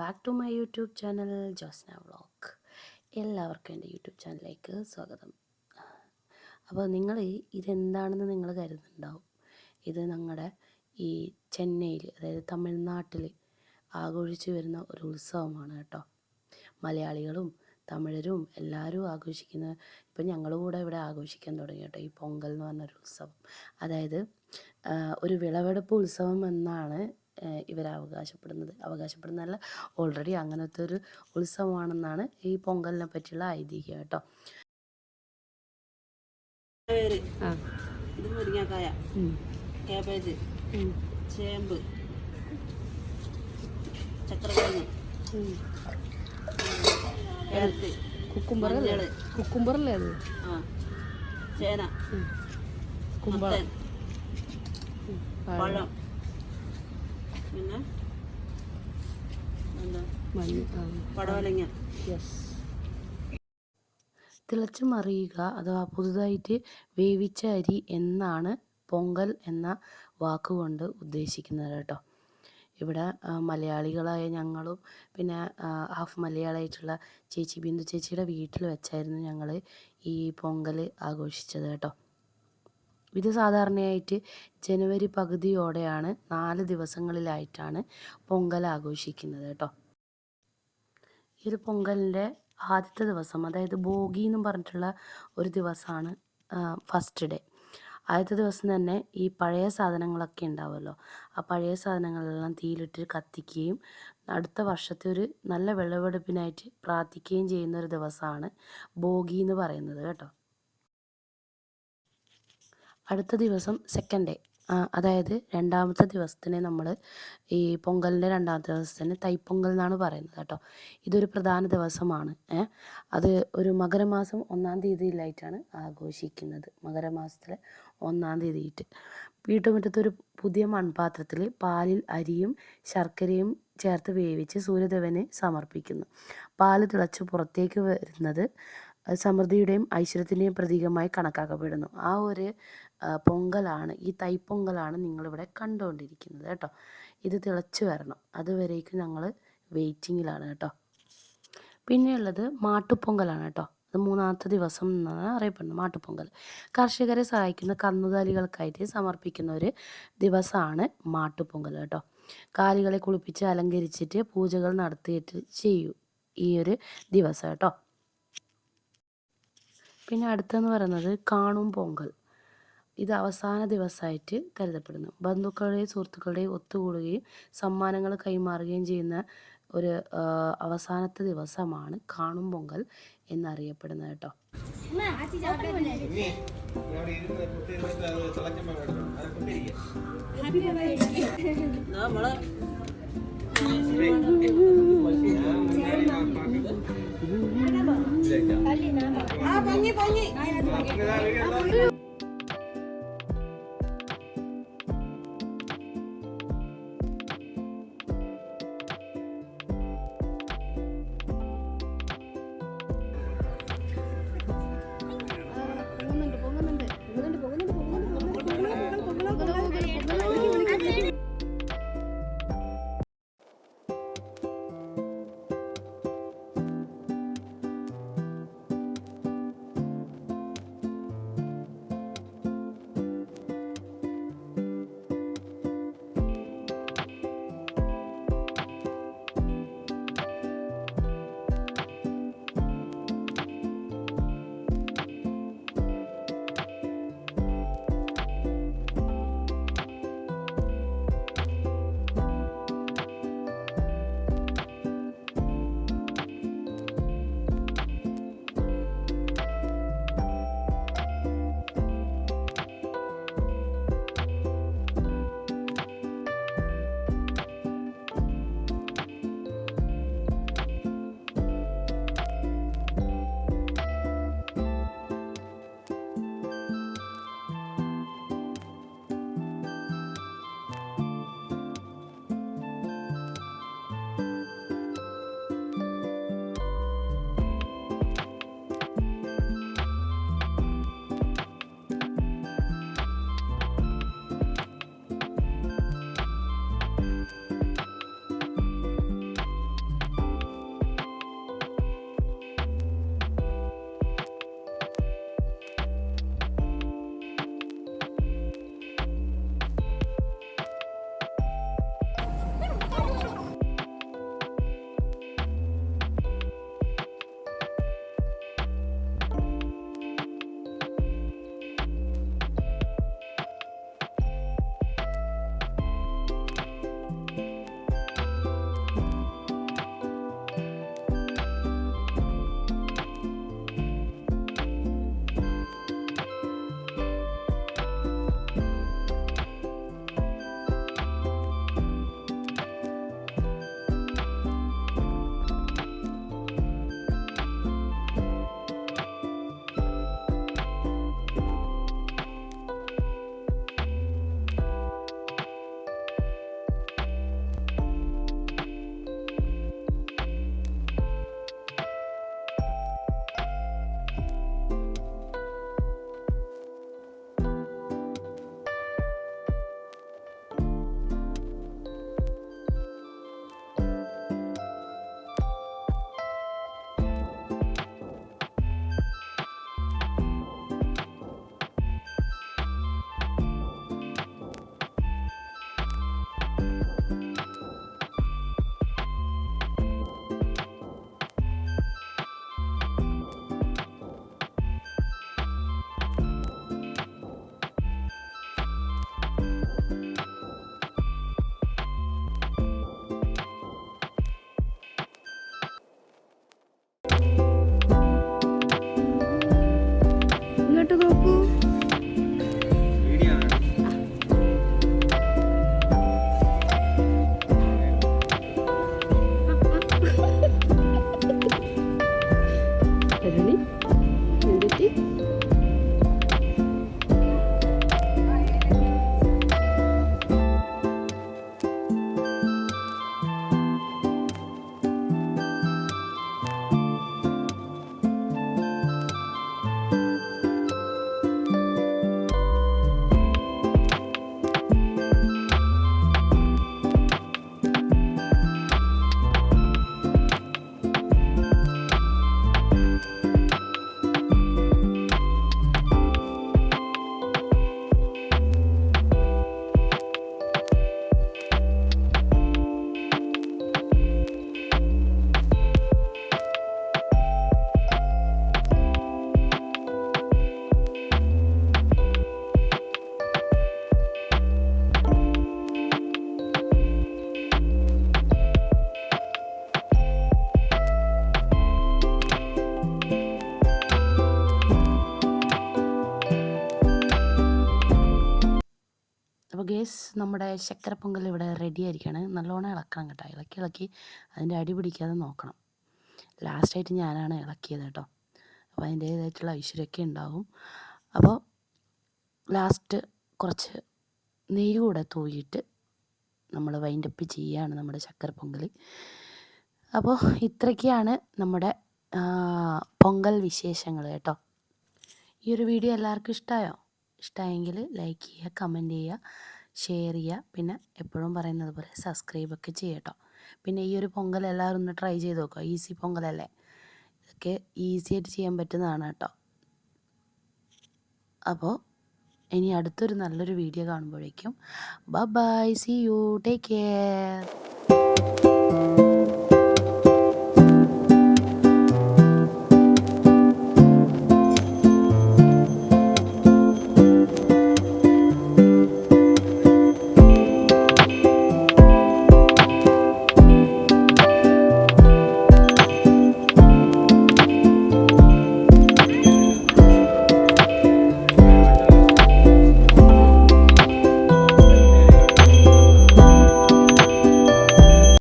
Back to my YouTube channel Josna vlog. എല്ലാവർക്കും എൻ്റെ YouTube ചാനലിലേക്ക് സ്വാഗതം. അപ്പോൾ ഇതെന്താണെന്ന് നിങ്ങൾ കരുതുന്നുണ്ടാവും. ഇത് ഞങ്ങളുടെ ഈ ചെന്നൈയിൽ, അതായത് തമിഴ്നാട്ടിൽ ആഘോഷിച്ചു വരുന്ന ഒരു ഉത്സവമാണ് കേട്ടോ. മലയാളികളും തമിഴരും എല്ലാവരും ആഘോഷിക്കുന്ന, ഇപ്പം ഞങ്ങൾ കൂടെ ഇവിടെ ആഘോഷിക്കാൻ തുടങ്ങി കേട്ടോ. ഈ പൊങ്കൽ എന്ന് പറഞ്ഞൊരു ഉത്സവം, അതായത് ഒരു വിളവെടുപ്പ് ഉത്സവം എന്നാണ് ഇവർ അവകാശപ്പെടുന്നതല്ല, ഓൾറെഡി അങ്ങനത്തെ ഒരു ഉത്സവമാണെന്നാണ് ഈ പൊങ്കലിനെ പറ്റിയുള്ള ഐതിഹ്യം കേട്ടോ. ഇത് മുരിങ്ങക്കായ, കാബേജ്, ചേമ്പ്, ചക്രക്കിഴങ്ങ്, കുക്കുംബറല്ലേ അത്? ചേന, മത്തൻ, പഴം, പിന്നെ എന്താ പടവലങ്ങ. തിളച്ചു മറിയുക അഥവാ പുതുതായിട്ട് വേവിച്ച അരി എന്നാണ് പൊങ്കൽ എന്ന വാക്കുകൊണ്ട് ഉദ്ദേശിക്കുന്നത് കേട്ടോ. ഇവിടെ മലയാളികളായ ഞങ്ങളും പിന്നെ ഹാഫ് മലയാളമായിട്ടുള്ള ചേച്ചി ബിന്ദു ചേച്ചിയുടെ വീട്ടിൽ വെച്ചായിരുന്നു ഞങ്ങൾ ഈ പൊങ്കൽ ആഘോഷിച്ചത് കേട്ടോ. ഇത് സാധാരണയായിട്ട് ജനുവരി പകുതിയോടെയാണ് 4 ദിവസങ്ങളിലായിട്ടാണ് പൊങ്കൽ ആഘോഷിക്കുന്നത് കേട്ടോ. ഈ ഒരു പൊങ്കലിൻ്റെ ആദ്യത്തെ ദിവസം, അതായത് ഭോഗി എന്നും പറഞ്ഞിട്ടുള്ള ഒരു ദിവസമാണ് ഫസ്റ്റ് ഡേ. ആദ്യത്തെ ദിവസം തന്നെ ഈ പഴയ സാധനങ്ങളൊക്കെ ഉണ്ടാവുമല്ലോ, ആ പഴയ സാധനങ്ങളെല്ലാം തീയിലിട്ട് കത്തിക്കുകയും അടുത്ത വർഷത്തെ ഒരു നല്ല വിളവെടുപ്പിനായിട്ട് പ്രാർത്ഥിക്കുകയും ചെയ്യുന്ന ഒരു ദിവസമാണ് ഭോഗി എന്ന് പറയുന്നത് കേട്ടോ. അടുത്ത ദിവസം സെക്കൻഡ് ഡേ, അതായത് രണ്ടാമത്തെ ദിവസത്തിന് നമ്മൾ ഈ പൊങ്കലിൻ്റെ രണ്ടാമത്തെ ദിവസത്തിന് തൈപ്പൊങ്കൽ എന്നാണ് പറയുന്നത് കേട്ടോ. ഇതൊരു പ്രധാന ദിവസമാണ്. അത് ഒരു മകരമാസം 1-ാം തീയതിയിലായിട്ടാണ് ആഘോഷിക്കുന്നത്. മകരമാസത്തിലെ 1-ാം തീയതിയിട്ട് വീട്ടുമുറ്റത്തൊരു പുതിയ മൺപാത്രത്തിൽ പാലിൽ അരിയും ശർക്കരയും ചേർത്ത് വേവിച്ച് സൂര്യദേവന് സമർപ്പിക്കുന്നു. പാല് തിളച്ച് പുറത്തേക്ക് വരുന്നത് സമൃദ്ധിയുടെയും ഐശ്വര്യത്തിൻ്റെയും പ്രതീകമായി കണക്കാക്കപ്പെടുന്നു. ആ ഒരു പൊങ്കലാണ്, ഈ തൈപ്പൊങ്കലാണ് നിങ്ങളിവിടെ കണ്ടുകൊണ്ടിരിക്കുന്നത് കേട്ടോ. ഇത് തിളച്ച് വരണം, അതുവരേക്കും ഞങ്ങൾ വെയിറ്റിങ്ങിലാണ് കേട്ടോ. പിന്നെയുള്ളത് മാട്ടുപ്പൊങ്കലാണ് കേട്ടോ. അത് 3-ാമത്തെ ദിവസം എന്നാണ് അറിയപ്പെടുന്നത്, മാട്ടുപ്പൊങ്കൽ. കർഷകരെ സഹായിക്കുന്ന കന്നുകാലികൾക്കായിട്ട് സമർപ്പിക്കുന്ന ഒരു ദിവസമാണ് മാട്ടുപ്പൊങ്കൽ കേട്ടോ. കാലികളെ കുളിപ്പിച്ച് അലങ്കരിച്ചിട്ട് പൂജകൾ നടത്തിയിട്ട് ചെയ്യൂ ഈ ഒരു ദിവസം കേട്ടോ. പിന്നെ അടുത്തെന്ന് പറയുന്നത് കാണും പൊങ്കൽ. ഇത് അവസാന ദിവസമായിട്ട് കരുതപ്പെടുന്നു. ബന്ധുക്കളുടെയും സുഹൃത്തുക്കളുടെയും ഒത്തുകൂടുകയും സമ്മാനങ്ങൾ കൈമാറുകയും ചെയ്യുന്ന ഒരു അവസാനത്തെ ദിവസമാണ് കാണും പൊങ്കൽ എന്നറിയപ്പെടുന്നത് കേട്ടോ. അപ്പോൾ ഗേസ് നമ്മുടെ ശർക്കര പൊങ്കൽ ഇവിടെ റെഡി ആയിരിക്കുകയാണ്. നല്ലോണം ഇളക്കണം കേട്ടോ. ഇളക്കി അതിൻ്റെ അടി പിടിക്കാതെ നോക്കണം. ലാസ്റ്റായിട്ട് ഞാനാണ് ഇളക്കിയത് കേട്ടോ. അപ്പോൾ അതിൻ്റേതായിട്ടുള്ള ഐശ്വര്യമൊക്കെ ഉണ്ടാവും. അപ്പോൾ ലാസ്റ്റ് കുറച്ച് നെയ്യ് കൂടെ തൂവിയിട്ട് നമ്മൾ വൈൻഡപ്പ് ചെയ്യുകയാണ് നമ്മുടെ ശർക്കര പൊങ്കൽ. അപ്പോൾ ഇത്രയൊക്കെയാണ് നമ്മുടെ പൊങ്കൽ വിശേഷങ്ങൾ കേട്ടോ. ഈ ഒരു വീഡിയോ എല്ലാവർക്കും ഇഷ്ടമായോ? ഇഷ്ടമായെങ്കിൽ ലൈക്ക് ചെയ്യുക, കമൻറ്റ് ചെയ്യുക, ഷെയർ ചെയ്യുക. പിന്നെ എപ്പോഴും പറയുന്നത് പോലെ സബ്സ്ക്രൈബൊക്കെ ചെയ്യുക കേട്ടോ. പിന്നെ ഈ ഒരു പൊങ്കൽ എല്ലാവരും ഒന്ന് ട്രൈ ചെയ്ത് നോക്കുക. ഈസി പൊങ്കലല്ലേ, ഇതൊക്കെ ഈസി ആയിട്ട് ചെയ്യാൻ പറ്റുന്നതാണ് കേട്ടോ. അപ്പോൾ ഇനി അടുത്തൊരു നല്ലൊരു വീഡിയോ കാണുമ്പോഴേക്കും bye, see you, take care.